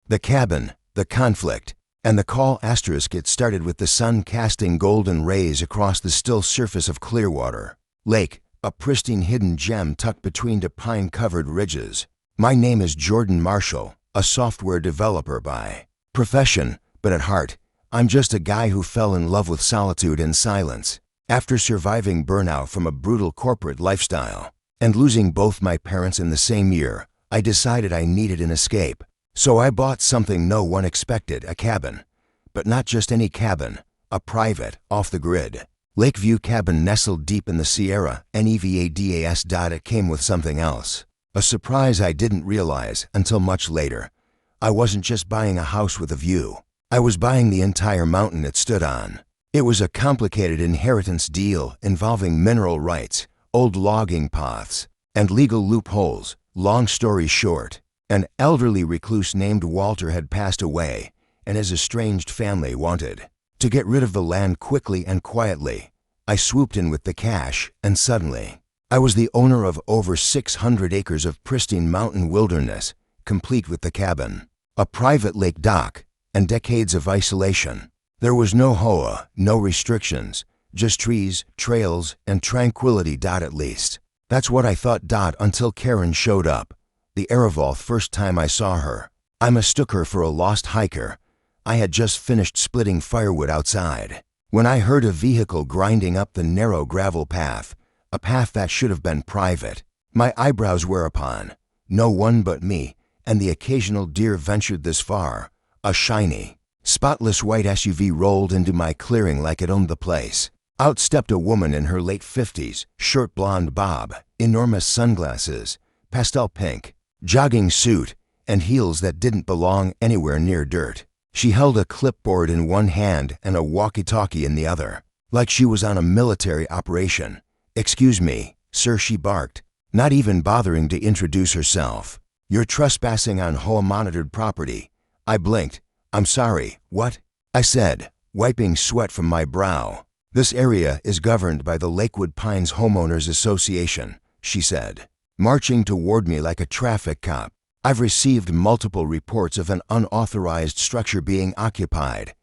The cabin, the conflict, and the call asterisk. It started with the sun casting golden rays across the still surface of Clearwater Lake, a pristine hidden gem tucked between two pine-covered ridges. My name is Jordan Marshall, a software developer by profession, but at heart, I'm just a guy who fell in love with solitude and silence. After surviving burnout from a brutal corporate lifestyle and losing both my parents in the same year, I decided I needed an escape. So I bought something no one expected, a cabin. But not just any cabin, a private, off-the-grid Lakeview cabin nestled deep in the Sierra, Nevada's. It came with something else. A surprise I didn't realize until much later. I wasn't just buying a house with a view. I was buying the entire mountain it stood on. It was a complicated inheritance deal involving mineral rights, old logging paths, and legal loopholes. Long story short, an elderly recluse named Walter had passed away, and his estranged family wanted to get rid of the land quickly and quietly. I swooped in with the cash, and suddenly, I was the owner of over 600 acres of pristine mountain wilderness, complete with the cabin, a private lake dock, and decades of isolation. There was no HOA, no restrictions, just trees, trails, and tranquility. At least, that's what I thought. Until Karen showed up. The Ereval first time I saw her, I mistook her for a lost hiker. I had just finished splitting firewood outside when I heard a vehicle grinding up the narrow gravel path, a path that should have been private. My eyebrows were upon. No one but me and the occasional deer ventured this far. A shiny, spotless white SUV rolled into my clearing like it owned the place. Out stepped a woman in her late 50s, short blonde bob, enormous sunglasses, pastel pink, jogging suit, and heels that didn't belong anywhere near dirt. She held a clipboard in one hand and a walkie-talkie in the other, like she was on a military operation. "Excuse me, sir," she barked, not even bothering to introduce herself. "You're trespassing on HOA-monitored property." I blinked. "I'm sorry, what?" I said, wiping sweat from my brow. "This area is governed by the Lakewood Pines Homeowners Association," she said, marching toward me like a traffic cop. "I've received multiple reports of an unauthorized structure being occupied.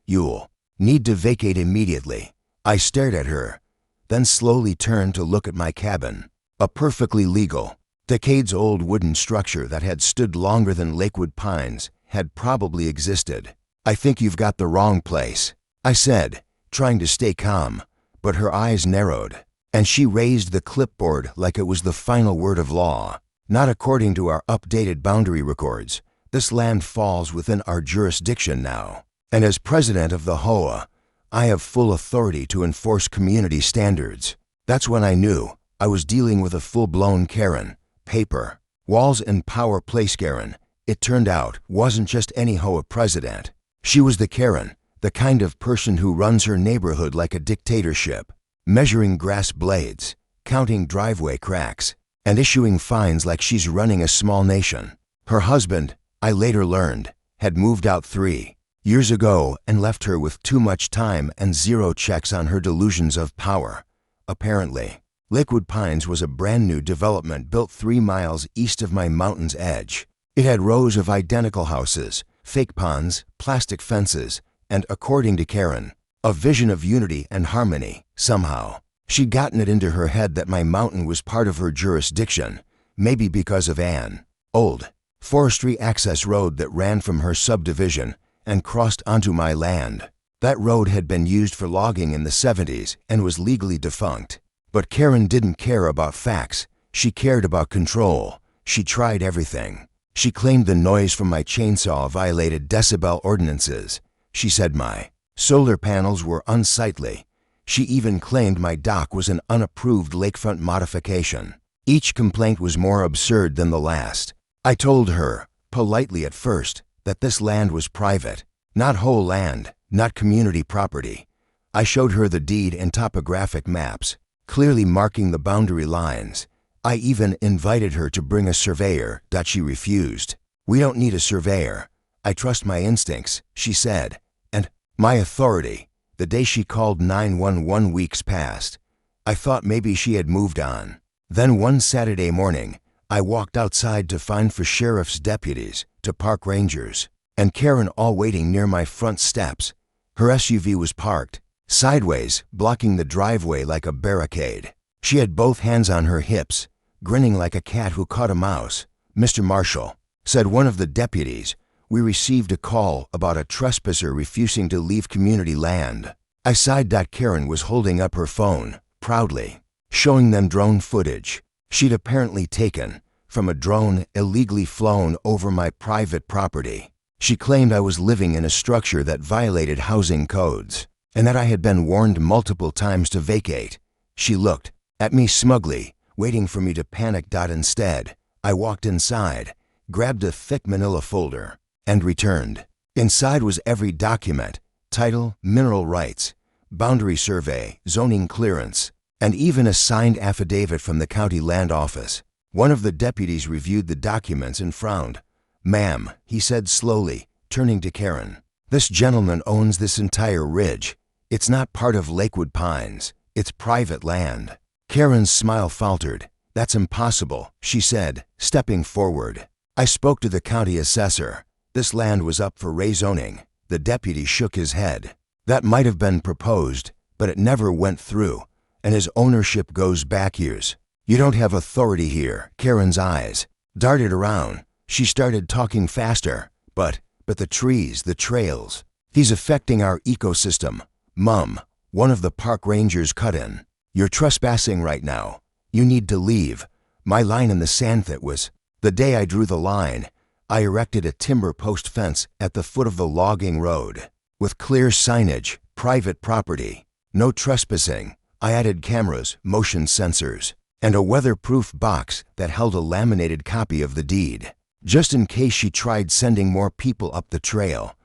You'll need to vacate immediately." I stared at her, then slowly turned to look at my cabin. A perfectly legal, decades-old wooden structure that had stood longer than Lakewood Pines had probably existed. "I think you've got the wrong place," I said, trying to stay calm, but her eyes narrowed, and she raised the clipboard like it was the final word of law. "Not according to our updated boundary records. This land falls within our jurisdiction now, and as president of the HOA, I have full authority to enforce community standards." That's when I knew I was dealing with a full-blown Karen. Paper, walls, and power place Karen. It turned out wasn't just any HOA president. She was the Karen, the kind of person who runs her neighborhood like a dictatorship, measuring grass blades, counting driveway cracks, and issuing fines like she's running a small nation. Her husband, I later learned, had moved out 3 years ago and left her with too much time and zero checks on her delusions of power. Apparently, Lakewood Pines was a brand new development built 3 miles east of my mountain's edge. It had rows of identical houses, fake ponds, plastic fences, and, according to Karen, a vision of unity and harmony. Somehow, she'd gotten it into her head that my mountain was part of her jurisdiction, maybe because of an old forestry access road that ran from her subdivision and crossed onto my land. That road had been used for logging in the 70s and was legally defunct. But Karen didn't care about facts. She cared about control. She tried everything. She claimed the noise from my chainsaw violated decibel ordinances. She said my solar panels were unsightly. She even claimed my dock was an unapproved lakefront modification. Each complaint was more absurd than the last. I told her, politely at first, that this land was private, not whole land, not community property. I showed her the deed and topographic maps, clearly marking the boundary lines. I even invited her to bring a surveyor. She refused. "We don't need a surveyor. I trust my instincts," she said, "and my authority." The day she called 911, weeks passed. I thought maybe she had moved on. Then one Saturday morning, I walked outside to find for sheriff's deputies, to park rangers. and Karen all waiting near my front steps. Her SUV was parked sideways, blocking the driveway like a barricade. She had both hands on her hips, grinning like a cat who caught a mouse. "Mr. Marshall," said one of the deputies, "we received a call about a trespasser refusing to leave community land." I sighed that Karen was holding up her phone, proudly, showing them drone footage she'd apparently taken from a drone illegally flown over my private property. She claimed I was living in a structure that violated housing codes, and that I had been warned multiple times to vacate. She looked at me smugly, waiting for me to panic. Instead, I walked inside, grabbed a thick manila folder, and returned. Inside was every document: title, mineral rights, boundary survey, zoning clearance, and even a signed affidavit from the county land office. One of the deputies reviewed the documents and frowned. "Ma'am," he said slowly, turning to Karen, "this gentleman owns this entire ridge. It's not part of Lakewood Pines. It's private land." Karen's smile faltered. "That's impossible," she said, stepping forward. "I spoke to the county assessor. This land was up for rezoning." The deputy shook his head. "That might have been proposed, but it never went through, and his ownership goes back years. You don't have authority here." Karen's eyes darted around. She started talking faster. But the trees, the trails. "He's affecting our ecosystem. Mum," one of the park rangers cut in. "You're trespassing right now. You need to leave." My line in the sand that was the day I drew the line. I erected a timber post fence at the foot of the logging road, with clear signage, private property, no trespassing. I added cameras, motion sensors, and a weatherproof box that held a laminated copy of the deed, just in case she tried sending more people up the trail.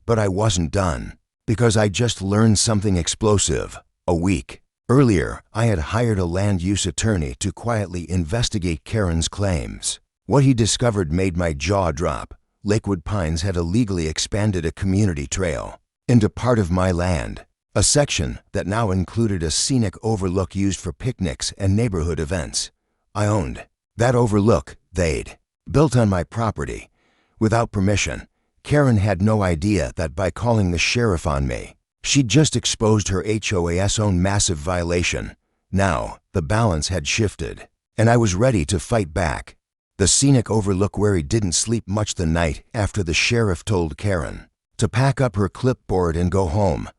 But I wasn't done, because I just learned something explosive. A week earlier, I had hired a land use attorney to quietly investigate Karen's claims. What he discovered made my jaw drop. Lakewood Pines had illegally expanded a community trail into part of my land, a section that now included a scenic overlook used for picnics and neighborhood events. I owned that overlook. They'd built on my property without permission. Karen had no idea that by calling the sheriff on me, she'd just exposed her HOA's own massive violation. Now, the balance had shifted, and I was ready to fight back. The scenic overlook where he didn't sleep much the night after the sheriff told Karen to pack up her clipboard and go home.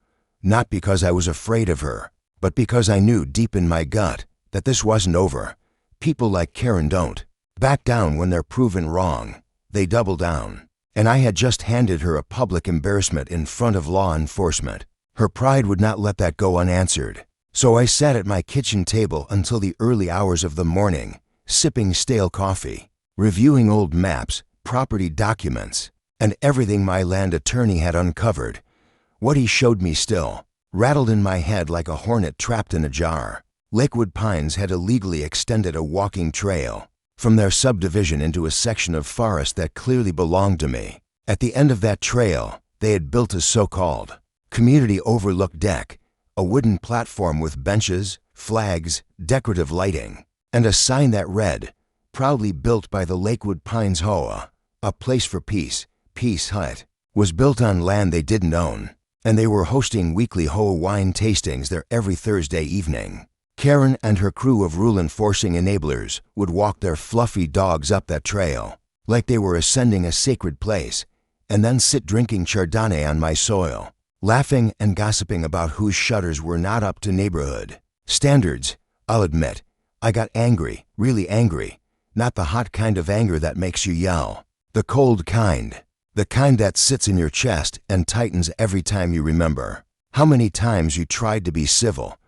Not because I was afraid of her, but because I knew deep in my gut that this wasn't over. People like Karen don't back down when they're proven wrong. They double down. And I had just handed her a public embarrassment in front of law enforcement. Her pride would not let that go unanswered. So I sat at my kitchen table until the early hours of the morning, sipping stale coffee, reviewing old maps, property documents, and everything my land attorney had uncovered. What he showed me still rattled in my head like a hornet trapped in a jar. Lakewood Pines had illegally extended a walking trail from their subdivision into a section of forest that clearly belonged to me. At the end of that trail, they had built a so-called community overlook deck, a wooden platform with benches, flags, decorative lighting, and a sign that read, "Proudly built by the Lakewood Pines HOA, a place for peace." Peace Hut was built on land they didn't own, and they were hosting weekly HOA wine tastings there every Thursday evening. Karen and her crew of rule-enforcing enablers would walk their fluffy dogs up that trail, like they were ascending a sacred place, and then sit drinking Chardonnay on my soil, laughing and gossiping about whose shutters were not up to neighborhood standards. I'll admit, I got angry, really angry. Not the hot kind of anger that makes you yell. The cold kind. The kind that sits in your chest and tightens every time you remember how many times you tried to be civil.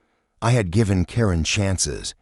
I had given Karen chances.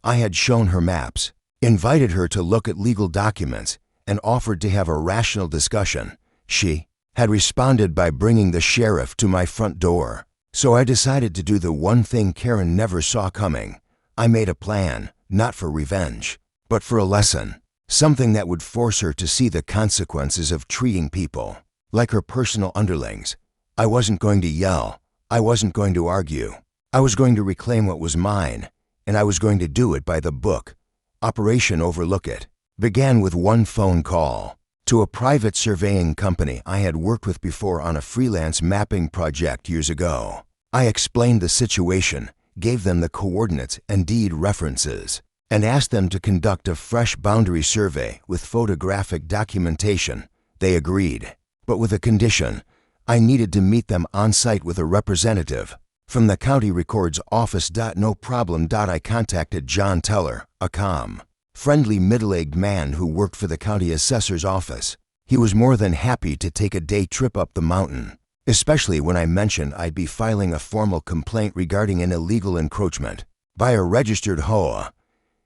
I had shown her maps, invited her to look at legal documents, and offered to have a rational discussion. She had responded by bringing the sheriff to my front door. So I decided to do the one thing Karen never saw coming. I made a plan, not for revenge, but for a lesson. Something that would force her to see the consequences of treating people like her personal underlings. I wasn't going to yell. I wasn't going to argue. I was going to reclaim what was mine, and I was going to do it by the book. Operation Overlook It began with one phone call to a private surveying company I had worked with before on a freelance mapping project years ago. I explained the situation, gave them the coordinates and deed references, and asked them to conduct a fresh boundary survey with photographic documentation. They agreed, but with a condition. I needed to meet them on site with a representative. From the county records office. No problem. I contacted John Teller, a calm, friendly middle-aged man who worked for the county assessor's office. He was more than happy to take a day trip up the mountain, especially when I mentioned I'd be filing a formal complaint regarding an illegal encroachment by a registered HOA.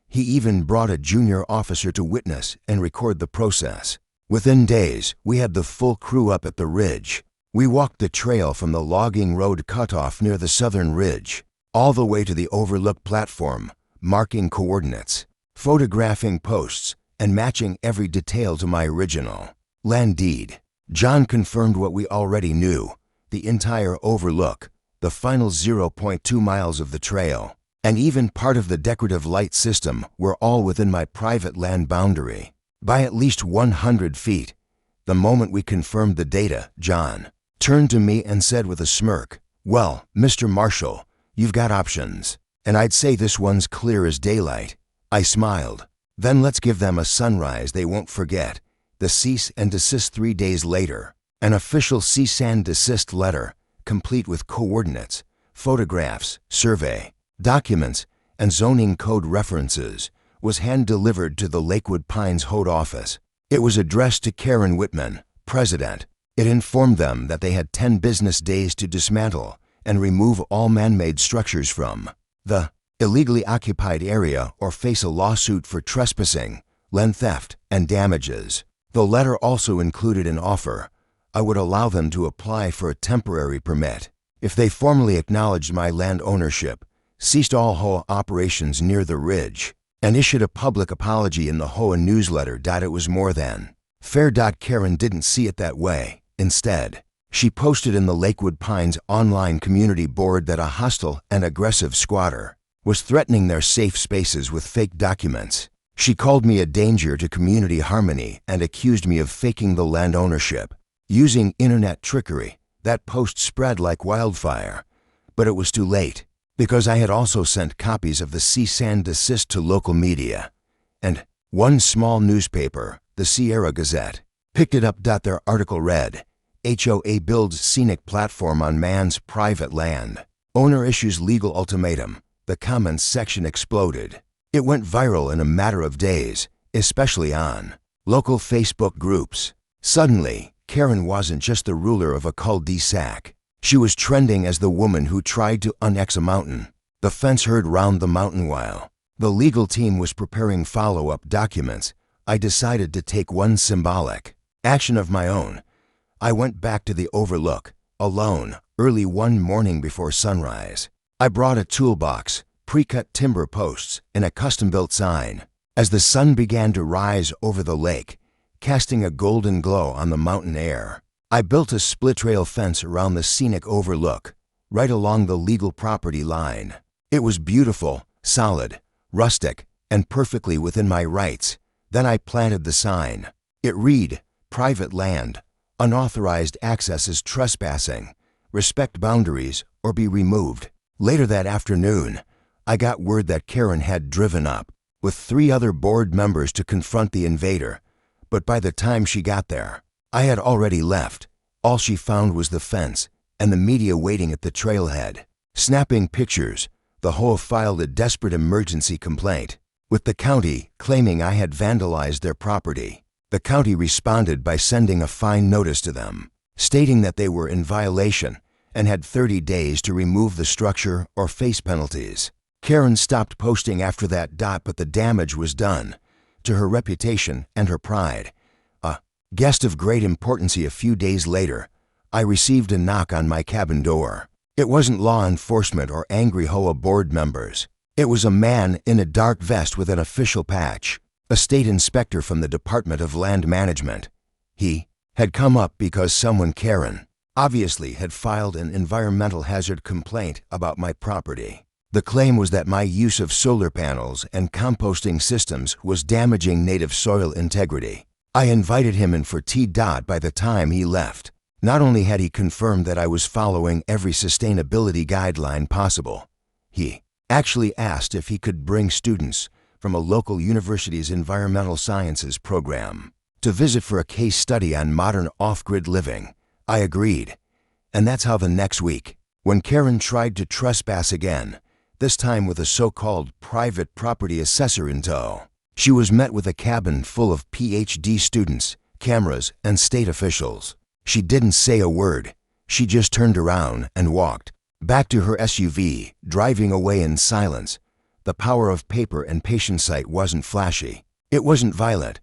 He even brought a junior officer to witness and record the process. Within days, we had the full crew up at the ridge. We walked the trail from the logging road cutoff near the southern ridge, all the way to the overlook platform, marking coordinates, photographing posts, and matching every detail to my original land deed. John confirmed what we already knew: the entire overlook, the final 0.2 miles of the trail, and even part of the decorative light system were all within my private land boundary, by at least 100 feet. The moment we confirmed the data, John turned to me and said with a smirk, "Well, Mr. Marshall, you've got options, and I'd say this one's clear as daylight." I smiled. "Then let's give them a sunrise they won't forget." The cease and desist 3 days later. An official cease and desist letter, complete with coordinates, photographs, survey documents, and zoning code references, was hand-delivered to the Lakewood Pines HOA office. It was addressed to Karen Whitman, president. It informed them that they had 10 business days to dismantle and remove all man-made structures from the illegally occupied area or face a lawsuit for trespassing, land theft, and damages. The letter also included an offer. I would allow them to apply for a temporary permit if they formally acknowledged my land ownership, ceased all HOA operations near the ridge, and issued a public apology in the HOA newsletter. It was more than fair. Karen didn't see it that way. Instead, she posted in the Lakewood Pines online community board that a hostile and aggressive squatter was threatening their safe spaces with fake documents. She called me a danger to community harmony and accused me of faking the land ownership, using internet trickery. That post spread like wildfire, but it was too late, because I had also sent copies of the cease and desist to local media, and one small newspaper, the Sierra Gazette, picked it up. Their article read, "HOA builds scenic platform on man's private land. Owner issues legal ultimatum." The comments section exploded. It went viral in a matter of days, especially on local Facebook groups. Suddenly, Karen wasn't just the ruler of a cul-de-sac. She was trending as the woman who tried to annex a mountain. The fence heard round the mountain while the legal team was preparing follow-up documents. I decided to take one symbolic action of my own. I went back to the overlook, alone, early one morning before sunrise. I brought a toolbox, pre-cut timber posts, and a custom-built sign. As the sun began to rise over the lake, casting a golden glow on the mountain air, I built a split-rail fence around the scenic overlook, right along the legal property line. It was beautiful, solid, rustic, and perfectly within my rights. Then I planted the sign. It read, "Private land. Unauthorized access is trespassing. Respect boundaries or be removed." Later that afternoon, I got word that Karen had driven up with 3 other board members to confront the invader, but by the time she got there, I had already left. All she found was the fence and the media waiting at the trailhead, snapping pictures. The HOA filed a desperate emergency complaint with the county, claiming I had vandalized their property. The county responded by sending a fine notice to them, stating that they were in violation and had 30 days to remove the structure or face penalties. Karen stopped posting after that. But the damage was done to her reputation and her pride. A guest of great importance. A few days later, I received a knock on my cabin door. It wasn't law enforcement or angry HOA board members. It was a man in a dark vest with an official patch, a state inspector from the Department of Land Management. He had come up because someone, Karen, obviously had filed an environmental hazard complaint about my property. The claim was that my use of solar panels and composting systems was damaging native soil integrity. I invited him in for tea. By the time he left, not only had he confirmed that I was following every sustainability guideline possible, he actually asked if he could bring students from a local university's environmental sciences program to visit for a case study on modern off-grid living. I agreed, and that's how the next week, when Karen tried to trespass again, this time with a so-called private property assessor in tow, she was met with a cabin full of PhD students, cameras, and state officials. She didn't say a word. She just turned around and walked back to her SUV, driving away in silence. The power of paper and patience wasn't flashy. It wasn't violent,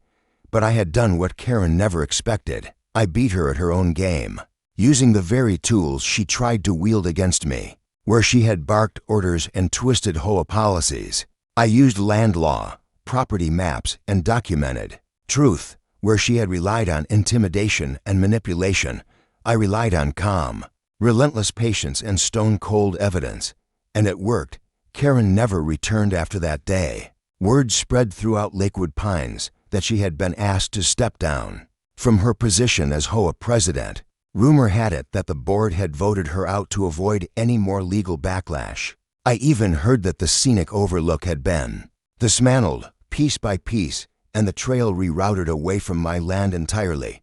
but I had done what Karen never expected. I beat her at her own game, using the very tools she tried to wield against me. Where she had barked orders and twisted HOA policies, I used land law, property maps, and documented truth. Where she had relied on intimidation and manipulation, I relied on calm, relentless patience and stone-cold evidence. And it worked. Karen never returned after that day. Word spread throughout Lakewood Pines that she had been asked to step down from her position as HOA president. Rumor had it that the board had voted her out to avoid any more legal backlash. I even heard that the scenic overlook had been dismantled piece by piece and the trail rerouted away from my land entirely.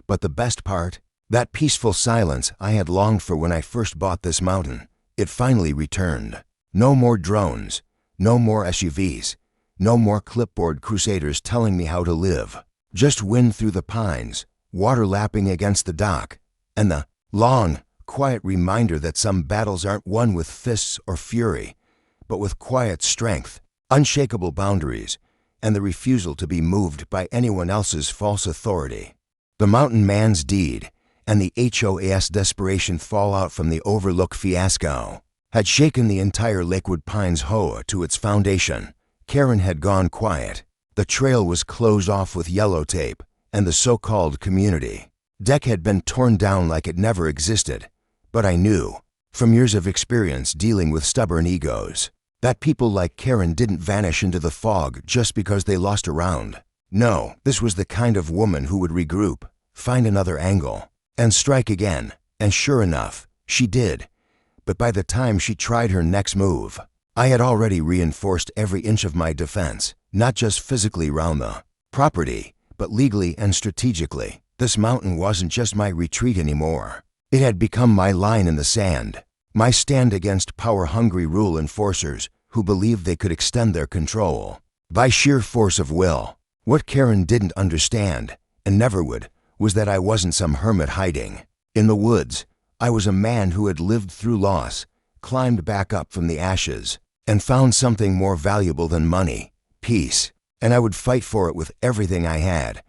But the best part, that peaceful silence I had longed for when I first bought this mountain, it finally returned. No more drones, no more SUVs, no more clipboard crusaders telling me how to live. Just wind through the pines, water lapping against the dock, and the long, quiet reminder that some battles aren't won with fists or fury, but with quiet strength, unshakable boundaries, and the refusal to be moved by anyone else's false authority. The mountain man's deed and the HOA's desperation fallout from the Overlook fiasco had shaken the entire Lakewood Pines HOA to its foundation. Karen had gone quiet. The trail was closed off with yellow tape, and the so-called community deck had been torn down like it never existed. But I knew, from years of experience dealing with stubborn egos, that people like Karen didn't vanish into the fog just because they lost a round. No, this was the kind of woman who would regroup, find another angle, and strike again. And sure enough, she did. But by the time she tried her next move, I had already reinforced every inch of my defense, not just physically around the property, but legally and strategically. This mountain wasn't just my retreat anymore. It had become my line in the sand, my stand against power-hungry rule enforcers who believed they could extend their control by sheer force of will. What Karen didn't understand, and never would, was that I wasn't some hermit hiding in the woods. I was a man who had lived through loss, climbed back up from the ashes, and found something more valuable than money, peace, and I would fight for it with everything I had.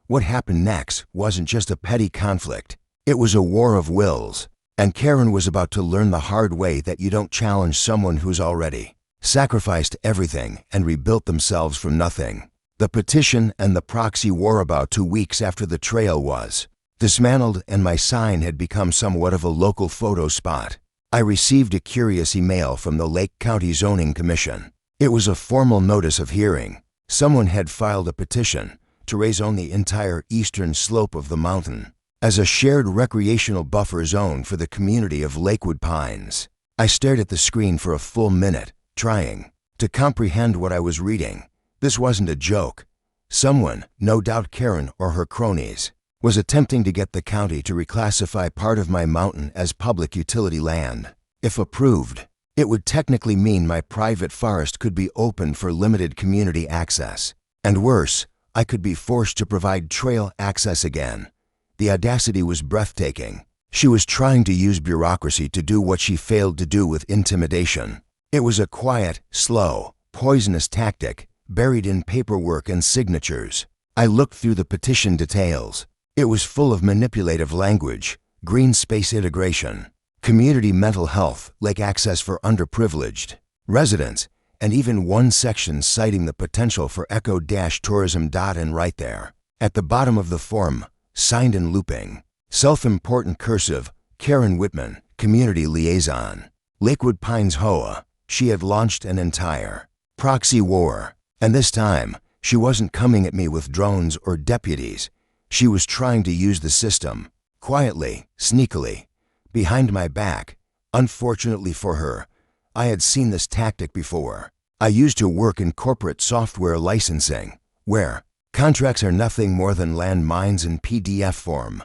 What happened next wasn't just a petty conflict. It was a war of wills, and Karen was about to learn the hard way that you don't challenge someone who's already sacrificed everything and rebuilt themselves from nothing. The petition and the proxy war about 2 weeks after the trail was dismantled and my sign had become somewhat of a local photo spot. I received a curious email from the Lake County Zoning Commission. It was a formal notice of hearing. Someone had filed a petition to rezone the entire eastern slope of the mountain as a shared recreational buffer zone for the community of Lakewood Pines. I stared at the screen for a full minute, trying to comprehend what I was reading. This wasn't a joke. Someone, no doubt Karen or her cronies, was attempting to get the county to reclassify part of my mountain as public utility land. If approved, it would technically mean my private forest could be open for limited community access. And worse, I could be forced to provide trail access again. The audacity was breathtaking. She was trying to use bureaucracy to do what she failed to do with intimidation. It was a quiet, slow, poisonous tactic, buried in paperwork and signatures. I looked through the petition details. It was full of manipulative language, green space integration, community mental health, lake access for underprivileged residents, and even one section citing the potential for eco-tourism. And right there, at the bottom of the form, signed in looping, self-important cursive, Karen Whitman, Community Liaison, Lakewood Pines HOA. She had launched an entire proxy war, and this time, She wasn't coming at me with drones or deputies. She was trying to use the system, quietly, sneakily, behind my back. Unfortunately for her, I had seen this tactic before. I used to work in corporate software licensing, where contracts are nothing more than landmines in PDF form.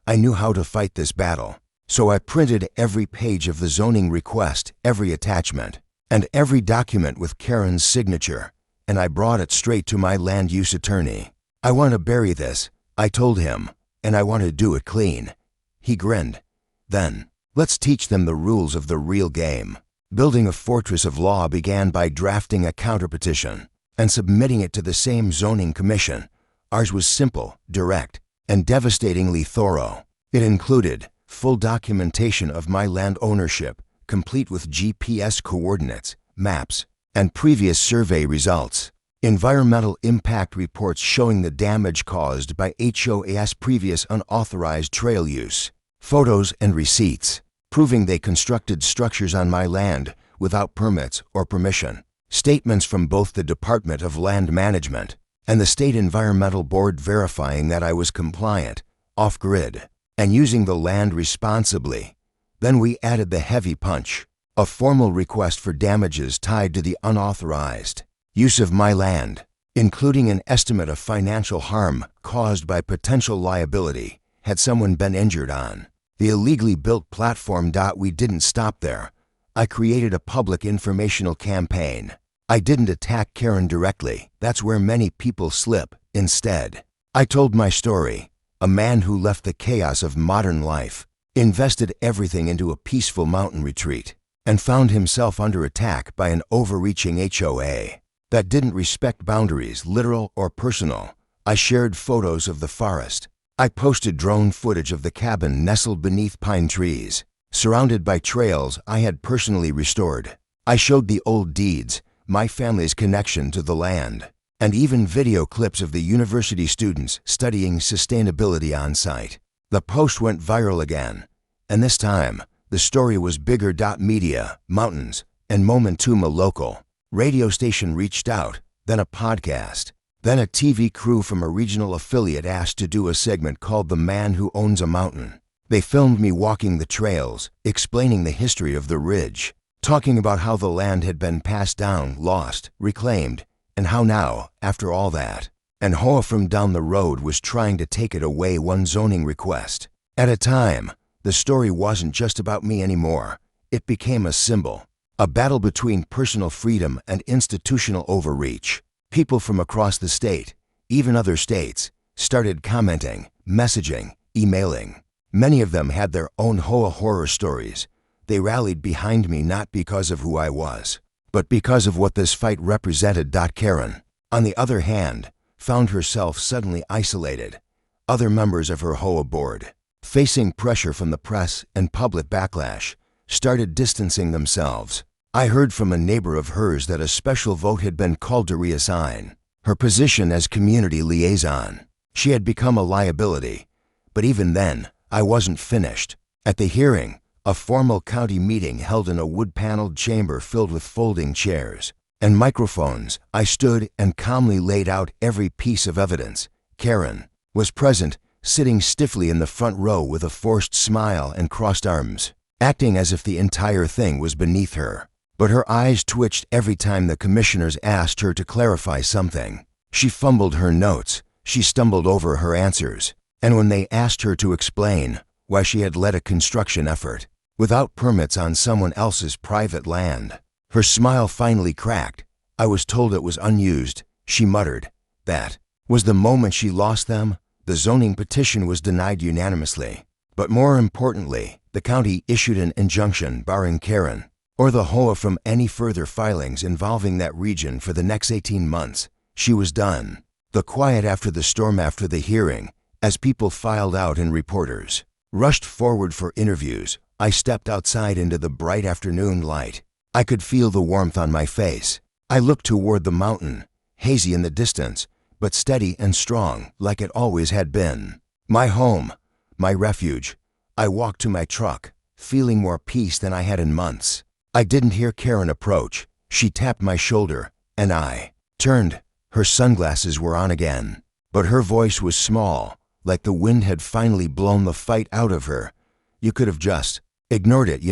I knew how to fight this battle, so I printed every page of the zoning request, every attachment, and every document with Karen's signature, and I brought it straight to my land use attorney. I want to bury this, I told him, and I want to do it clean. He grinned. Then, let's teach them the rules of the real game. Building a fortress of law began by drafting a counterpetition and submitting it to the same zoning commission. Ours was simple, direct, and devastatingly thorough. It included full documentation of my land ownership, complete with GPS coordinates, maps, and previous survey results. Environmental impact reports showing the damage caused by HOA's previous unauthorized trail use. Photos and receipts, proving they constructed structures on my land without permits or permission. Statements from both the Department of Land Management and the State Environmental Board verifying that I was compliant, off-grid, and using the land responsibly. Then we added the heavy punch, a formal request for damages tied to the unauthorized use of my land, including an estimate of financial harm caused by potential liability had someone been injured on the illegally built platform. We didn't stop there. I created a public informational campaign. I didn't attack Karen directly. That's where many people slip. Instead, I told my story. A man who left the chaos of modern life, invested everything into a peaceful mountain retreat, and found himself under attack by an overreaching HOA that didn't respect boundaries, literal or personal. I shared photos of the forest. I posted drone footage of the cabin nestled beneath pine trees, surrounded by trails I had personally restored. I showed the old deeds, my family's connection to the land, and even video clips of the university students studying sustainability on site. The post went viral again, and this time, the story was bigger. Media, mountains, and Momentuma local radio station reached out, then a podcast. Then a TV crew from a regional affiliate asked to do a segment called The Man Who Owns a Mountain. They filmed me walking the trails, explaining the history of the ridge, talking about how the land had been passed down, lost, reclaimed, and how now, after all that, an HOA from down the road was trying to take it away one zoning request at a time. The story wasn't just about me anymore. It became a symbol, a battle between personal freedom and institutional overreach. People from across the state, even other states, started commenting, messaging, emailing. Many of them had their own HOA horror stories. They rallied behind me not because of who I was, but because of what this fight represented. Karen, on the other hand, found herself suddenly isolated. Other members of her HOA board, facing pressure from the press and public backlash, started distancing themselves. I heard from a neighbor of hers that a special vote had been called to reassign her position as community liaison. She had become a liability, but even then, I wasn't finished. At the hearing, a formal county meeting held in a wood-paneled chamber filled with folding chairs and microphones, I stood and calmly laid out every piece of evidence. Karen was present, sitting stiffly in the front row with a forced smile and crossed arms, acting as if the entire thing was beneath her. But her eyes twitched every time the commissioners asked her to clarify something. She fumbled her notes, she stumbled over her answers, and when they asked her to explain why she had led a construction effort without permits on someone else's private land, her smile finally cracked. I was told it was unused, she muttered. That was the moment she lost them. The zoning petition was denied unanimously. But more importantly, the county issued an injunction barring Karen or the HOA from any further filings involving that region for the next 18 months. She was done. The quiet after the storm after the hearing, as people filed out and reporters rushed forward for interviews, I stepped outside into the bright afternoon light. I could feel the warmth on my face. I looked toward the mountain, hazy in the distance, but steady and strong like it always had been. My home, my refuge. I walked to my truck, feeling more peace than I had in months. I didn't hear Karen approach. She tapped my shoulder, and I turned. Her sunglasses were on again, but her voice was small, like the wind had finally blown the fight out of her. "You could have just ignored it,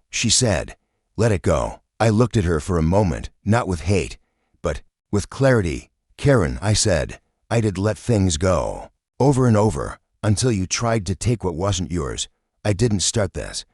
she said. "Let it go." I looked at her for a moment, not with hate, but with clarity. "Karen," I said, "I did let things go. Over and over, until you tried to take what wasn't yours. I didn't start this,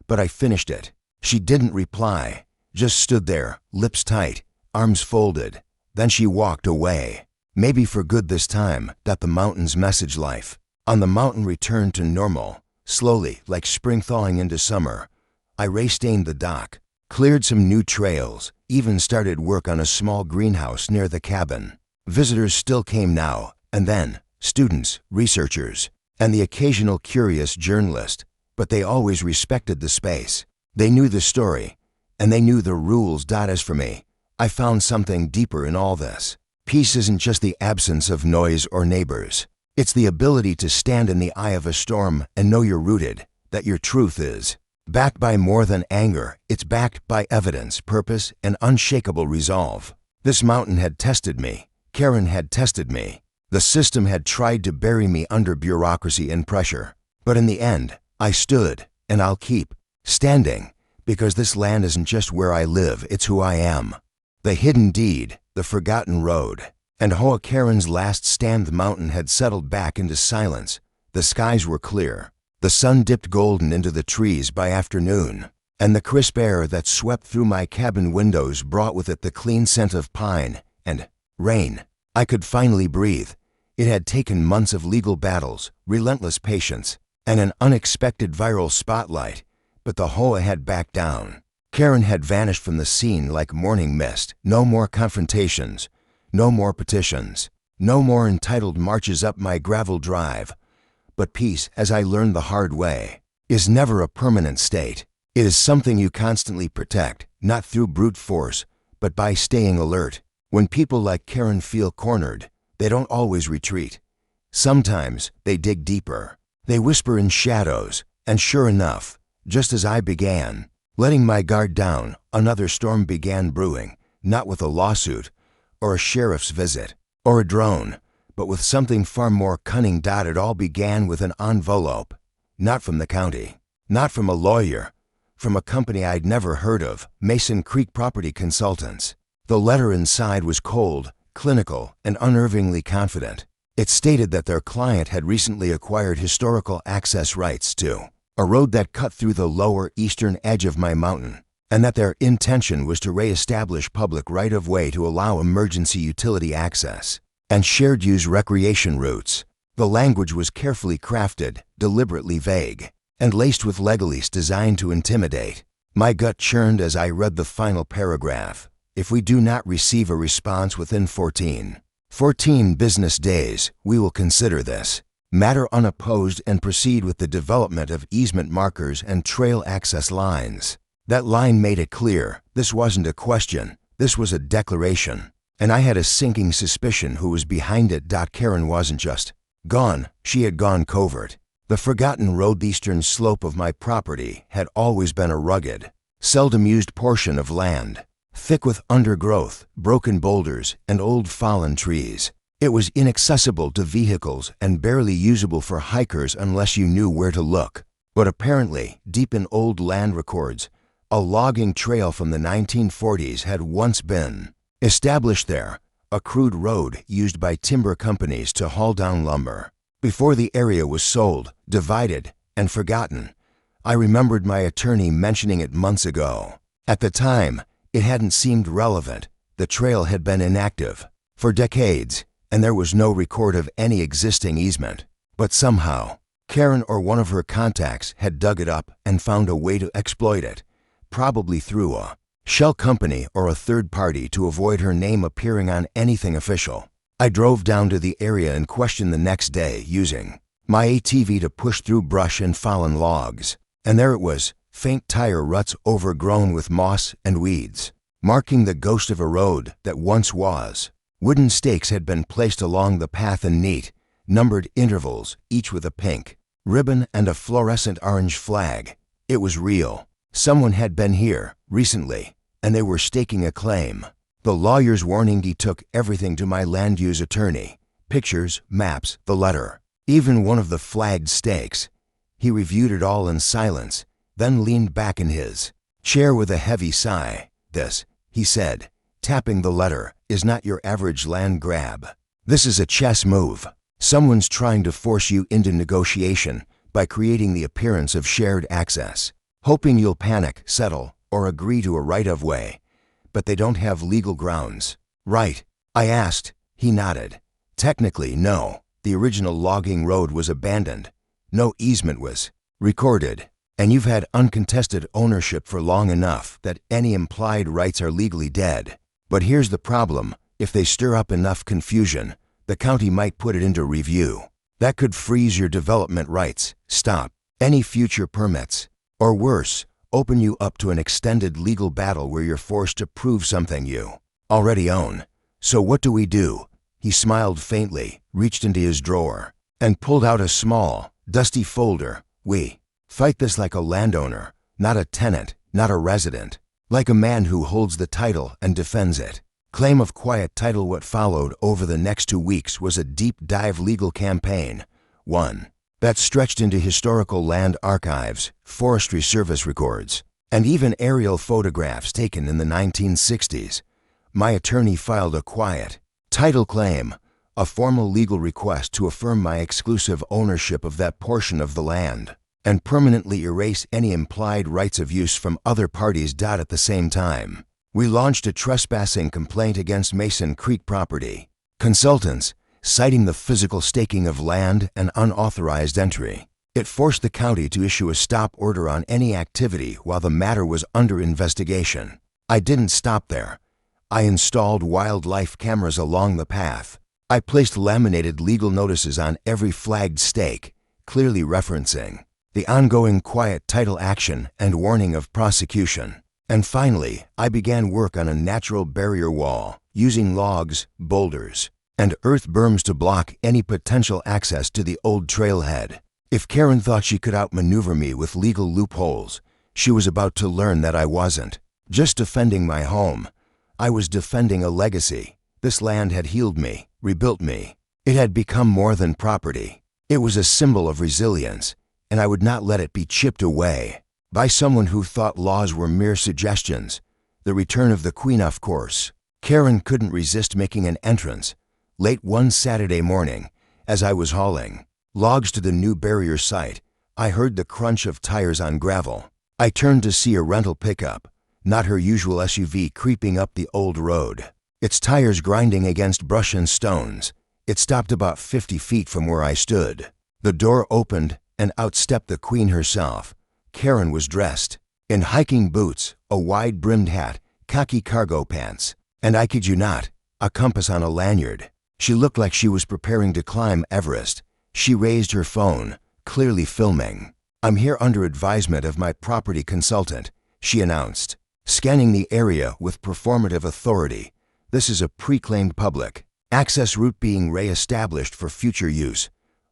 but I finished it." She didn't reply, just stood there, lips tight, arms folded. Then she walked away. Maybe for good this time, the mountain's message life. On the mountain returned to normal, slowly, like spring thawing into summer. I ray-stained the dock, cleared some new trails, even started work on a small greenhouse near the cabin. Visitors still came now and then, students, researchers, and the occasional curious journalist, but they always respected the space. They knew the story, and they knew the rules. As for me, I found something deeper in all this. Peace isn't just the absence of noise or neighbors. It's the ability to stand in the eye of a storm and know you're rooted, that your truth is backed by more than anger. It's backed by evidence, purpose, and unshakable resolve. This mountain had tested me. Karen had tested me. The system had tried to bury me under bureaucracy and pressure. But in the end, I stood, and I'll keep standing, because this land isn't just where I live, it's who I am. The hidden deed, the forgotten road, and HOA Karen's last stand. The mountain had settled back into silence. The skies were clear. The sun dipped golden into the trees by afternoon, and the crisp air that swept through my cabin windows brought with it the clean scent of pine and rain. I could finally breathe. It had taken months of legal battles, relentless patience, and an unexpected viral spotlight, but the HOA had backed down. Karen had vanished from the scene like morning mist. No more confrontations, no more petitions, no more entitled marches up my gravel drive. But peace, as I learned the hard way, is never a permanent state. It is something you constantly protect, not through brute force, but by staying alert. When people like Karen feel cornered, they don't always retreat. Sometimes they dig deeper. They whisper in shadows, and sure enough, just as I began, letting my guard down, another storm began brewing, not with a lawsuit, or a sheriff's visit, or a drone, but with something far more cunning. It all began with an envelope, not from the county, not from a lawyer, from a company I'd never heard of, Mason Creek Property Consultants. The letter inside was cold, clinical, and unnervingly confident. It stated that their client had recently acquired historical access rights to a road that cut through the lower eastern edge of my mountain, and that their intention was to re-establish public right-of-way to allow emergency utility access and shared-use recreation routes. The language was carefully crafted, deliberately vague, and laced with legalese designed to intimidate. My gut churned as I read the final paragraph. "If we do not receive a response within 14 business days, we will consider this matter unopposed and proceed with the development of easement markers and trail access lines." That line made it clear. This wasn't a question. This was a declaration. And I had a sinking suspicion who was behind it. Karen wasn't just gone. She had gone covert. The forgotten road, the eastern slope of my property, had always been a rugged, seldom used portion of land, thick with undergrowth, broken boulders, and old fallen trees. It was inaccessible to vehicles and barely usable for hikers unless you knew where to look. But apparently, deep in old land records, a logging trail from the 1940s had once been established there, a crude road used by timber companies to haul down lumber. Before the area was sold, divided, and forgotten, I remembered my attorney mentioning it months ago. At the time, it hadn't seemed relevant. The trail had been inactive for decades, and there was no record of any existing easement. But somehow, Karen or one of her contacts had dug it up and found a way to exploit it, probably through a shell company or a third party to avoid her name appearing on anything official. I drove down to the area in question the next day using my ATV to push through brush and fallen logs. And there it was, faint tire ruts overgrown with moss and weeds, marking the ghost of a road that once was. Wooden stakes had been placed along the path in neat, numbered intervals, each with a pink ribbon and a fluorescent orange flag. It was real. Someone had been here recently, and they were staking a claim. The lawyer's warning. He took everything to my land use attorney. Pictures, maps, the letter, even one of the flagged stakes. He reviewed it all in silence, then leaned back in his chair with a heavy sigh. This, he said, tapping the letter, is not your average land grab. This is a chess move. Someone's trying to force you into negotiation by creating the appearance of shared access, hoping you'll panic, settle, or agree to a right-of-way. But they don't have legal grounds. Right? I asked. He nodded. Technically, no. The original logging road was abandoned. No easement was recorded. And you've had uncontested ownership for long enough that any implied rights are legally dead. But here's the problem. If they stir up enough confusion, the county might put it into review. That could freeze your development rights, stop any future permits, or worse, open you up to an extended legal battle where you're forced to prove something you already own. So what do we do? He smiled faintly, reached into his drawer, and pulled out a small, dusty folder. We fight this like a landowner, not a tenant, not a resident, like a man who holds the title and defends it. Claim of quiet title. What followed over the next 2 weeks was a deep dive legal campaign, one that stretched into historical land archives, Forestry Service records, and even aerial photographs taken in the 1960s. My attorney filed a quiet title claim, a formal legal request to affirm my exclusive ownership of that portion of the land and permanently erase any implied rights of use from other parties. At the same time, we launched a trespassing complaint against Mason Creek property consultants, citing the physical staking of land and unauthorized entry. It forced the county to issue a stop order on any activity while the matter was under investigation. I didn't stop there. I installed wildlife cameras along the path. I placed laminated legal notices on every flagged stake, clearly referencing the ongoing quiet title action and warning of prosecution. And finally, I began work on a natural barrier wall, using logs, boulders, and earth berms to block any potential access to the old trailhead. If Karen thought she could outmaneuver me with legal loopholes, she was about to learn that I wasn't just defending my home. I was defending a legacy. This land had healed me, rebuilt me. It had become more than property. It was a symbol of resilience, and I would not let it be chipped away by someone who thought laws were mere suggestions. The return of the Queen, of course. Karen couldn't resist making an entrance. Late one Saturday morning, as I was hauling logs to the new barrier site, I heard the crunch of tires on gravel. I turned to see a rental pickup, not her usual SUV, creeping up the old road, its tires grinding against brush and stones. It stopped about 50 feet from where I stood. The door opened, and out stepped the Queen herself. Karen was dressed in hiking boots, a wide-brimmed hat, khaki cargo pants, and I kid you not, a compass on a lanyard. She looked like she was preparing to climb Everest. She raised her phone, clearly filming. "I'm here under advisement of my property consultant," she announced, scanning the area with performative authority. "This is a pre-claimed public access route being re-established for future use."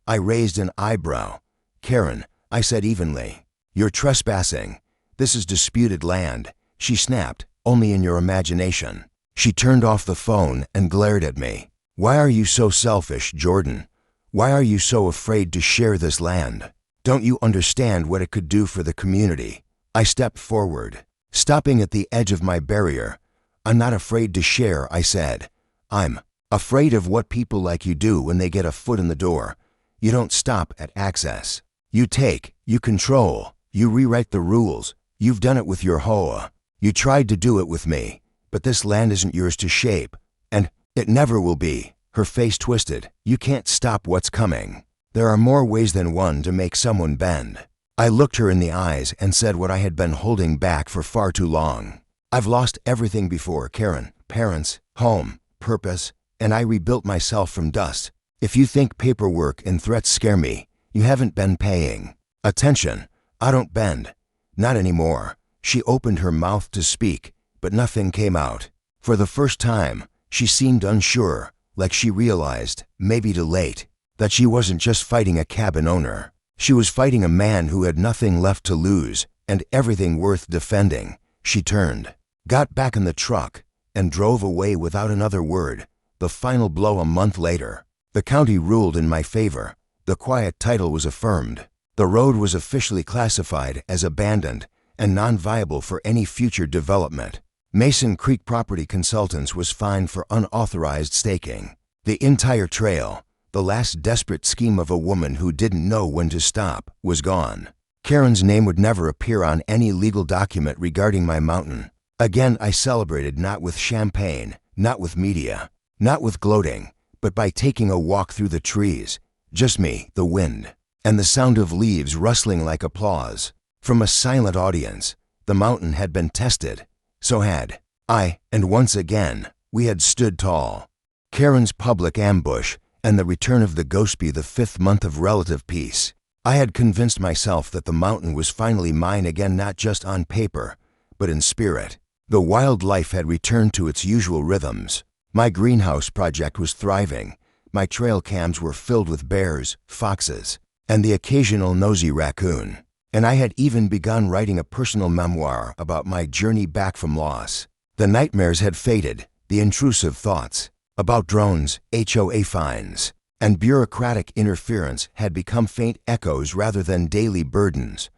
I raised an eyebrow. "Karen," I said evenly, "you're trespassing. This is disputed land." She snapped, "Only in your imagination." She turned off the phone and glared at me. "Why are you so selfish, Jordan? Why are you so afraid to share this land? Don't you understand what it could do for the community?" I stepped forward, stopping at the edge of my barrier. "I'm not afraid to share," I said. "I'm afraid of what people like you do when they get a foot in the door. You don't stop at access. You take, you control, you rewrite the rules. You've done it with your HOA. You tried to do it with me, but this land isn't yours to shape, and it never will be." Her face twisted. "You can't stop what's coming. There are more ways than one to make someone bend." I looked her in the eyes and said what I had been holding back for far too long. "I've lost everything before, Karen. Parents, home, purpose, and I rebuilt myself from dust. If you think paperwork and threats scare me, you haven't been paying attention. I don't bend. Not anymore." She opened her mouth to speak, but nothing came out. For the first time, she seemed unsure, like she realized, maybe too late, that she wasn't just fighting a cabin owner. She was fighting a man who had nothing left to lose and everything worth defending. She turned, got back in the truck, and drove away without another word, the final blow a month later. The county ruled in my favor. The quiet title was affirmed. The road was officially classified as abandoned and non-viable for any future development. Mason Creek Property Consultants was fined for unauthorized staking. The entire trail, the last desperate scheme of a woman who didn't know when to stop, was gone. Karen's name would never appear on any legal document regarding my mountain. Again, I celebrated not with champagne, not with media, not with gloating, but by taking a walk through the trees. Just me, the wind, and the sound of leaves rustling like applause. From a silent audience, the mountain had been tested. So had I, and once again, we had stood tall. Karen's public ambush and the return of the ghost be the 5th month of relative peace. I had convinced myself that the mountain was finally mine again, not just on paper, but in spirit. The wildlife had returned to its usual rhythms. My greenhouse project was thriving. My trail cams were filled with bears, foxes, and the occasional nosy raccoon. And I had even begun writing a personal memoir about my journey back from loss. The nightmares had faded, the intrusive thoughts about drones, HOA fines, and bureaucratic interference had become faint echoes rather than daily burdens.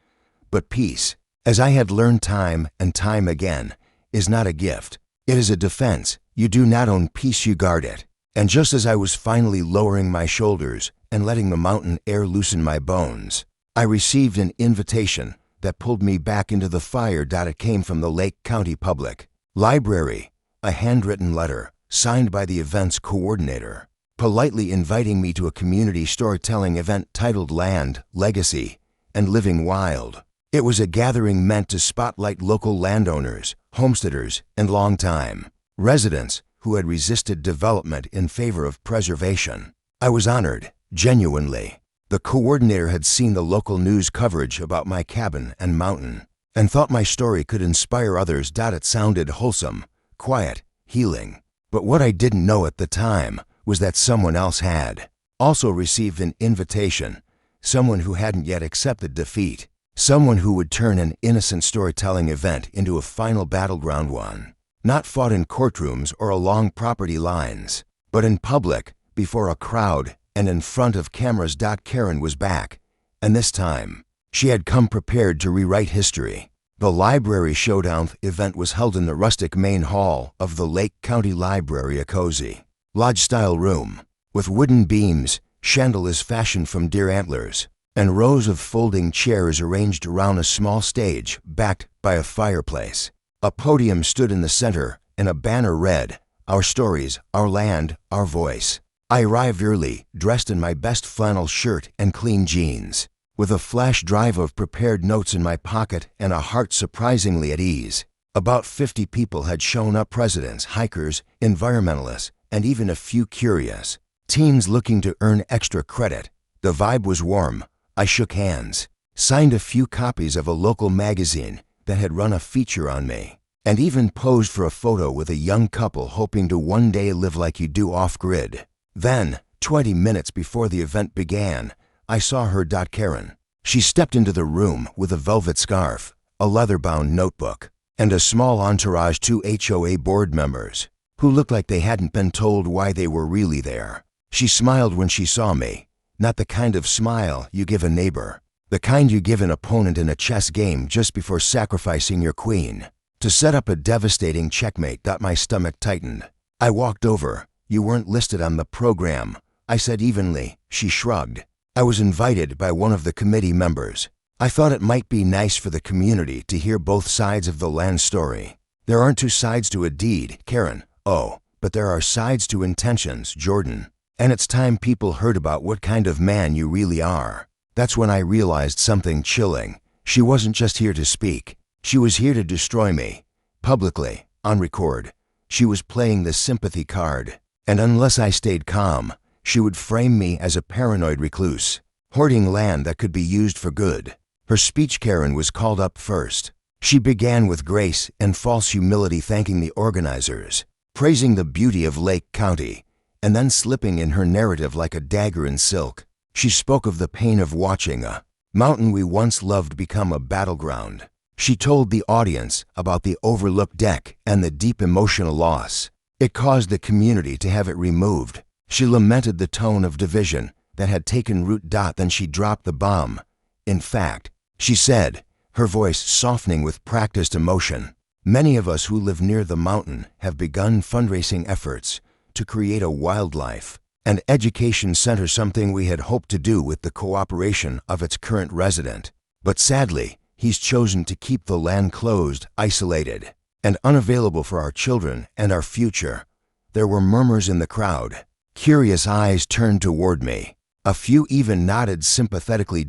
But peace, as I had learned time and time again, is not a gift. It is a defense. You do not own peace, you guard it. And just as I was finally lowering my shoulders and letting the mountain air loosen my bones, I received an invitation that pulled me back into the fire. It came from the Lake County Public Library, a handwritten letter signed by the event's coordinator, politely inviting me to a community storytelling event titled Land, Legacy, and Living Wild. It was a gathering meant to spotlight local landowners, homesteaders, and longtime residents who had resisted development in favor of preservation. I was honored, genuinely. The coordinator had seen the local news coverage about my cabin and mountain, and thought my story could inspire others. It sounded wholesome, quiet, healing. But what I didn't know at the time was that someone else had also received an invitation, someone who hadn't yet accepted defeat, someone who would turn an innocent storytelling event into a final battleground one, not fought in courtrooms or along property lines, but in public, before a crowd, and in front of cameras. Karen was back, and this time, she had come prepared to rewrite history. The Library Showdown event was held in the rustic main hall of the Lake County Library, a cozy, lodge-style room, with wooden beams, chandeliers fashioned from deer antlers, and rows of folding chairs arranged around a small stage backed by a fireplace. A podium stood in the center, and a banner read, "Our stories, our land, our voice." I arrived early, dressed in my best flannel shirt and clean jeans, with a flash drive of prepared notes in my pocket and a heart surprisingly at ease. About 50 people had shown up: presidents, hikers, environmentalists, and even a few curious teens looking to earn extra credit. The vibe was warm. I shook hands, signed a few copies of a local magazine that had run a feature on me, and even posed for a photo with a young couple hoping to one day live like you do off-grid. Then, 20 minutes before the event began, I saw her. Karen. She stepped into the room with a velvet scarf, a leather-bound notebook, and a small entourage. 2 HOA board members, who looked like they hadn't been told why they were really there. She smiled when she saw me, not the kind of smile you give a neighbor, the kind you give an opponent in a chess game just before sacrificing your queen to set up a devastating checkmate. My stomach tightened. I walked over. "You weren't listed on the program," I said evenly. She shrugged. "I was invited by one of the committee members. I thought it might be nice for the community to hear both sides of the land story. There aren't two sides to a deed, Karen. Oh, but there are sides to intentions, Jordan. And it's time people heard about what kind of man you really are." That's when I realized something chilling. She wasn't just here to speak. She was here to destroy me. Publicly, on record. She was playing the sympathy card. And unless I stayed calm, she would frame me as a paranoid recluse, hoarding land that could be used for good. Her speech. Karen was called up first. She began with grace and false humility, thanking the organizers, praising the beauty of Lake County, and then slipping in her narrative like a dagger in silk. She spoke of the pain of watching a mountain we once loved become a battleground. She told the audience about the overlooked deck and the deep emotional loss. It caused the community to have it removed. She lamented the tone of division that had taken root. Then she dropped the bomb. In fact, she said, her voice softening with practiced emotion, many of us who live near the mountain have begun fundraising efforts to create a wildlife and education center, something we had hoped to do with the cooperation of its current resident. But sadly, he's chosen to keep the land closed, isolated, and unavailable for our children and our future. There were murmurs in the crowd. Curious eyes turned toward me. A few even nodded sympathetically.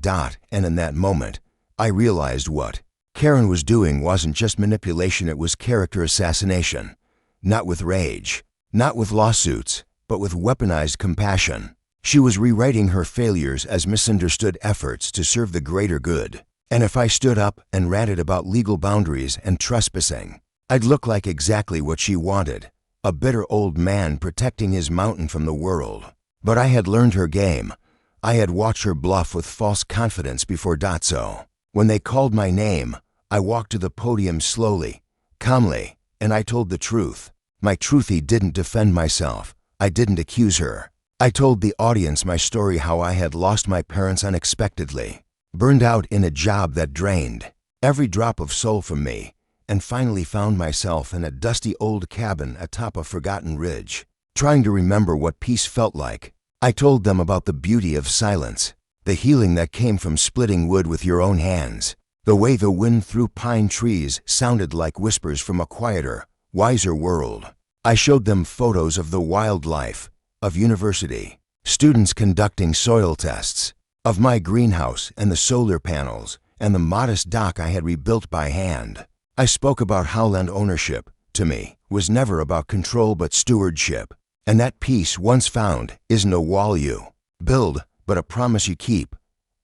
And in that moment, I realized what Karen was doing wasn't just manipulation, it was character assassination. Not with rage, not with lawsuits, but with weaponized compassion. She was rewriting her failures as misunderstood efforts to serve the greater good. And if I stood up and ranted about legal boundaries and trespassing, I'd look like exactly what she wanted, a bitter old man protecting his mountain from the world. But I had learned her game. I had watched her bluff with false confidence before. So, when they called my name, I walked to the podium slowly, calmly, and I told the truth. My truth. I didn't defend myself. I didn't accuse her. I told the audience my story, how I had lost my parents unexpectedly, burned out in a job that drained every drop of soul from me, and finally found myself in a dusty old cabin atop a forgotten ridge, trying to remember what peace felt like. I told them about the beauty of silence, the healing that came from splitting wood with your own hands, the way the wind through pine trees sounded like whispers from a quieter, wiser world. I showed them photos of the wildlife, of university, students conducting soil tests, of my greenhouse and the solar panels, and the modest dock I had rebuilt by hand. I spoke about how land ownership, to me, was never about control but stewardship, and that peace once found isn't a wall you build, but a promise you keep.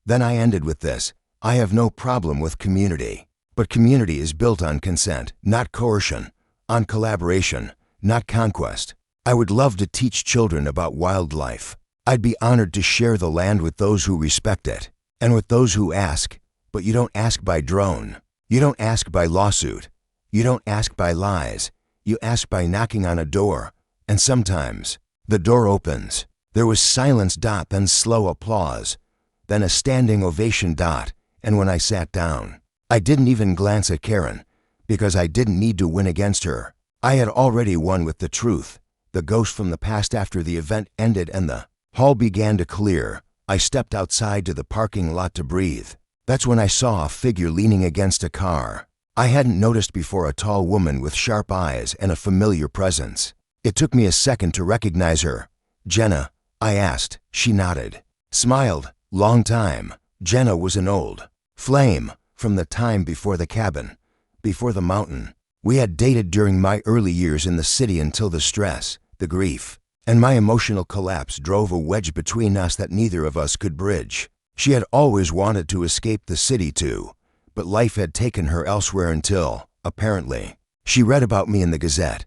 Then I ended with this: I have no problem with community, but community is built on consent, not coercion, on collaboration, not conquest. I would love to teach children about wildlife. I'd be honored to share the land with those who respect it, and with those who ask. But you don't ask by drone. You don't ask by lawsuit. You don't ask by lies. You ask by knocking on a door, and sometimes the door opens. There was silence. Then slow applause. Then a standing ovation. And when I sat down, I didn't even glance at Karen, because I didn't need to win against her. I had already won with the truth, the ghost from the past. After the event ended and the hall began to clear, I stepped outside to the parking lot to breathe. That's when I saw a figure leaning against a car. I hadn't noticed before, a tall woman with sharp eyes and a familiar presence. It took me a second to recognize her. "Jenna?" I asked. She nodded, smiled. "Long time." Jenna was an old flame from the time before the cabin, before the mountain. We had dated during my early years in the city until the stress, the grief, and my emotional collapse drove a wedge between us that neither of us could bridge. She had always wanted to escape the city too, but life had taken her elsewhere until, apparently, she read about me in the Gazette.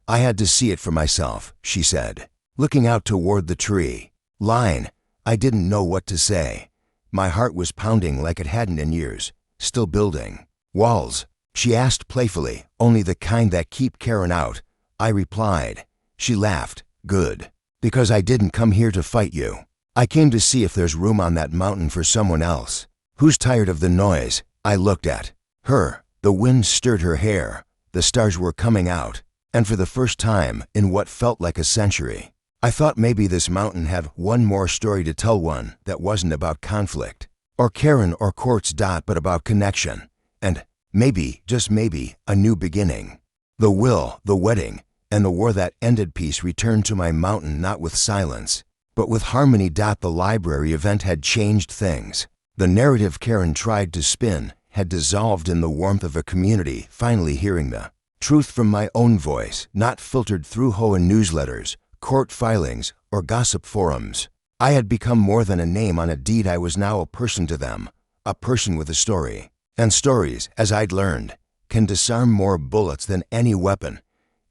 "I had to see it for myself," she said, looking out toward the tree line. I didn't know what to say. My heart was pounding like it hadn't in years. "Still building walls?" she asked playfully. "Only the kind that keep Karen out," I replied. She laughed. "Good. Because I didn't come here to fight you. I came to see if there's room on that mountain for someone else who's tired of the noise." I looked at her. The wind stirred her hair. The stars were coming out. And for the first time in what felt like a century, I thought maybe this mountain had one more story to tell, one that wasn't about conflict, or Karen or courts. But about connection. And maybe, just maybe, a new beginning. The will, the wedding, and the war that ended. Peace returned to my mountain, not with silence, but with harmony. The library event had changed things. The narrative Karen tried to spin had dissolved in the warmth of a community finally hearing the truth from my own voice, not filtered through HOA newsletters, court filings, or gossip forums. I had become more than a name on a deed. I was now a person to them, a person with a story. And stories, as I'd learned, can disarm more bullets than any weapon.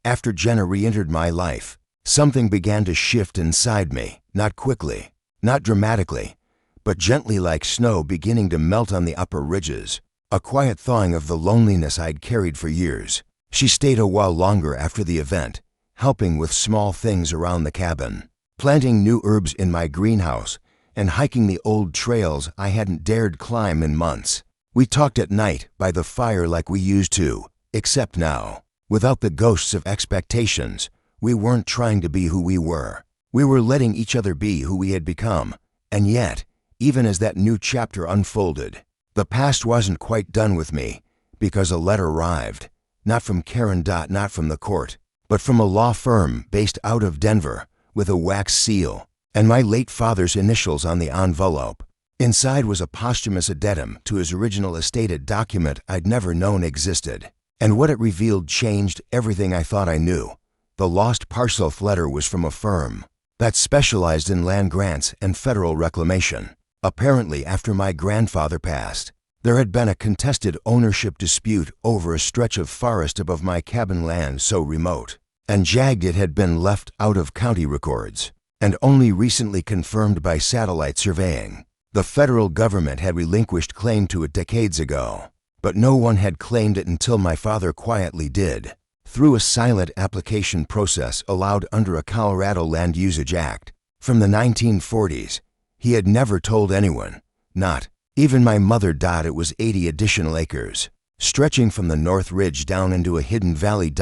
After Jenna re-entered my life, something began to shift inside me, not quickly, not dramatically, but gently, like snow beginning to melt on the upper ridges. a quiet thawing of the loneliness I'd carried for years. She stayed a while longer after the event, helping with small things around the cabin, planting new herbs in my greenhouse, and hiking the old trails I hadn't dared climb in months. We talked at night by the fire like we used to, except now, without the ghosts of expectations. We weren't trying to be who we were. We were letting each other be who we had become. And yet, even as that new chapter unfolded, the past wasn't quite done with me, because a letter arrived, not from Karen. Not from the court, but from a law firm based out of Denver, with a wax seal, and my late father's initials on the envelope. Inside was a posthumous addendum to his original estate, a document I'd never known existed. And what it revealed changed everything I thought I knew. The lost parcel letter was from a firm that specialized in land grants and federal reclamation. Apparently, after my grandfather passed, there had been a contested ownership dispute over a stretch of forest above my cabin land so remote and jagged it had been left out of county records, and only recently confirmed by satellite surveying. The federal government had relinquished claim to it decades ago, but no one had claimed it until my father quietly did, through a silent application process allowed under a Colorado Land Usage Act from the 1940s. He had never told anyone, not even my mother. It was 80 additional acres, stretching from the North Ridge down into a hidden valley.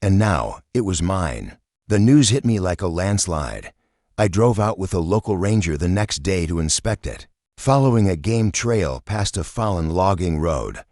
And now it was mine. The news hit me like a landslide. I drove out with a local ranger the next day to inspect it, following a game trail past a fallen logging road.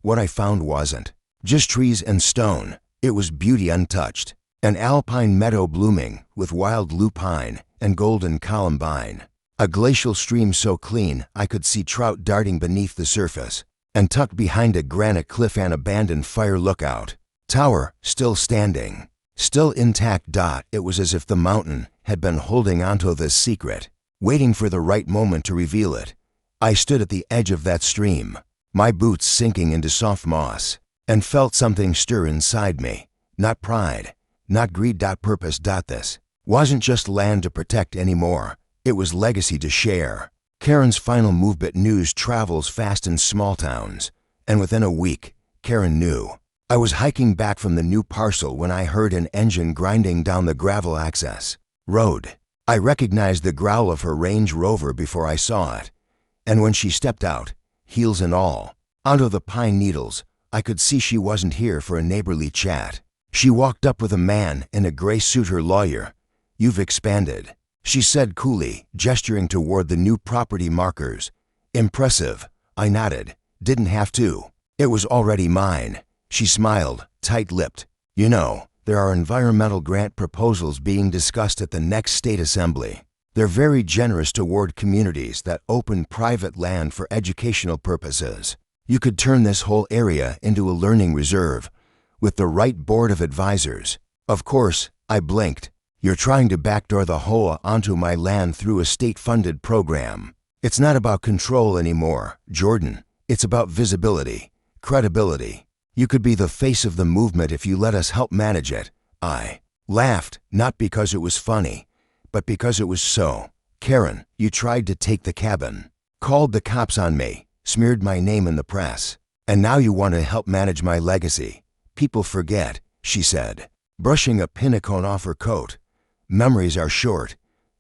What I found wasn't just trees and stone. It was beauty untouched, an alpine meadow blooming with wild lupine and golden columbine, a glacial stream so clean I could see trout darting beneath the surface, and tucked behind a granite cliff an abandoned fire lookout tower, still standing, still intact. It was as if the mountain had been holding onto this secret, waiting for the right moment to reveal it. I stood at the edge of that stream, my boots sinking into soft moss, and felt something stir inside me. Not pride, not greed. Purpose. This wasn't just land to protect anymore. It was legacy to share. Karen's final movement news travels fast in small towns, and within a week, Karen knew. I was hiking back from the new parcel when I heard an engine grinding down the gravel access road. I recognized the growl of her Range Rover before I saw it, and when she stepped out, heels and all, onto the pine needles, I could see she wasn't here for a neighborly chat. She walked up with a man in a gray suit. Her lawyer. "You've expanded," she said coolly, gesturing toward the new property markers. "Impressive." I nodded. "Didn't have to. It was already mine." She smiled, tight-lipped. "You know, there are environmental grant proposals being discussed at the next state assembly. They're very generous toward communities that open private land for educational purposes. You could turn this whole area into a learning reserve with the right board of advisors." Of course, I blinked. "You're trying to backdoor the HOA onto my land through a state-funded program. It's not about control anymore, Jordan. It's about visibility, credibility. You could be the face of the movement if you let us help manage it." I laughed, not because it was funny, but because it was so. "Karen, you tried to take the cabin, called the cops on me, smeared my name in the press, and now you want to help manage my legacy. People forget," she said, brushing a pinnacone off her coat. "Memories are short,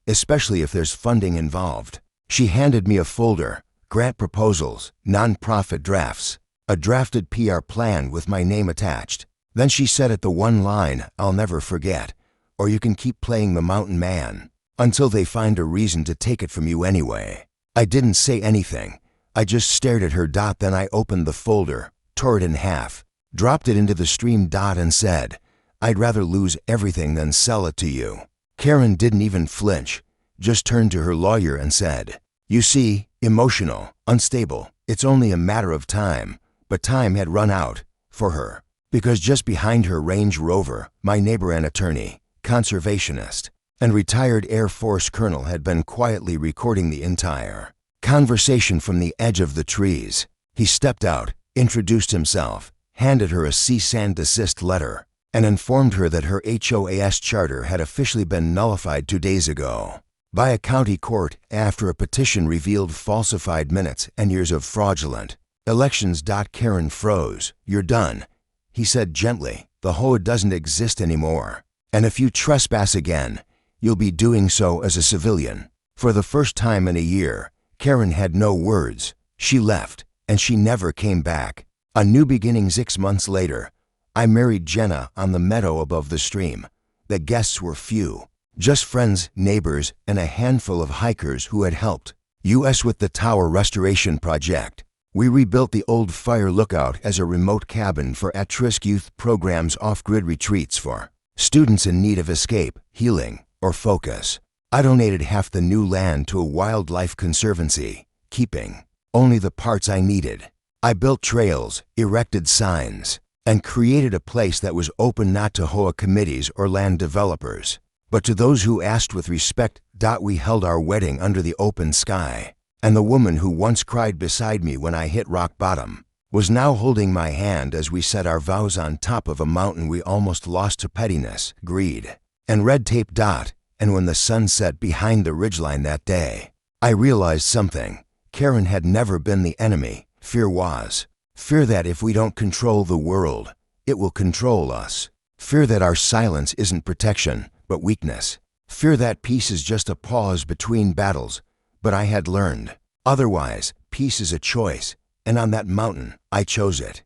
especially if there's funding involved." She handed me a folder, grant proposals, nonprofit drafts, a drafted PR plan with my name attached. Then she said it, the one line I'll never forget, "Or you can keep playing the mountain man until they find a reason to take it from you anyway." I didn't say anything. I just stared at her. Then I opened the folder, tore it in half, dropped it into the stream. And said, "I'd rather lose everything than sell it to you." Karen didn't even flinch, just turned to her lawyer and said, "You see, emotional, unstable. It's only a matter of time." But time had run out for her, because just behind her Range Rover, my neighbor, an attorney, conservationist, and retired Air Force colonel, had been quietly recording the entire conversation from the edge of the trees. He stepped out, introduced himself, handed her a cease and desist letter, and informed her that her HOA's charter had officially been nullified 2 days ago by a county court after a petition revealed falsified minutes and years of fraudulent, Elections. Karen froze. You're done, he said gently. The HOA doesn't exist anymore. And if you trespass again, you'll be doing so as a civilian. For the first time in a year, Karen had no words. She left, and she never came back. A new beginning. 6 months later, I married Jenna on the meadow above the stream. The guests were few, just friends, neighbors, and a handful of hikers who had helped us with the tower restoration project. We rebuilt the old fire lookout as a remote cabin for at-risk youth programs, off-grid retreats for students in need of escape, healing, or focus. I donated half the new land to a wildlife conservancy, keeping only the parts I needed. I built trails, erected signs, and created a place that was open not to HOA committees or land developers, but to those who asked with respect. We held our wedding under the open sky, and the woman who once cried beside me when I hit rock bottom was now holding my hand as we said our vows on top of a mountain we almost lost to pettiness, greed, and red tape. And when the sun set behind the ridgeline that day, I realized something. Karen had never been the enemy. Fear was. Fear that if we don't control the world, it will control us. Fear that our silence isn't protection, but weakness. Fear that peace is just a pause between battles. But I had learned otherwise. Peace is a choice, and on that mountain, I chose it.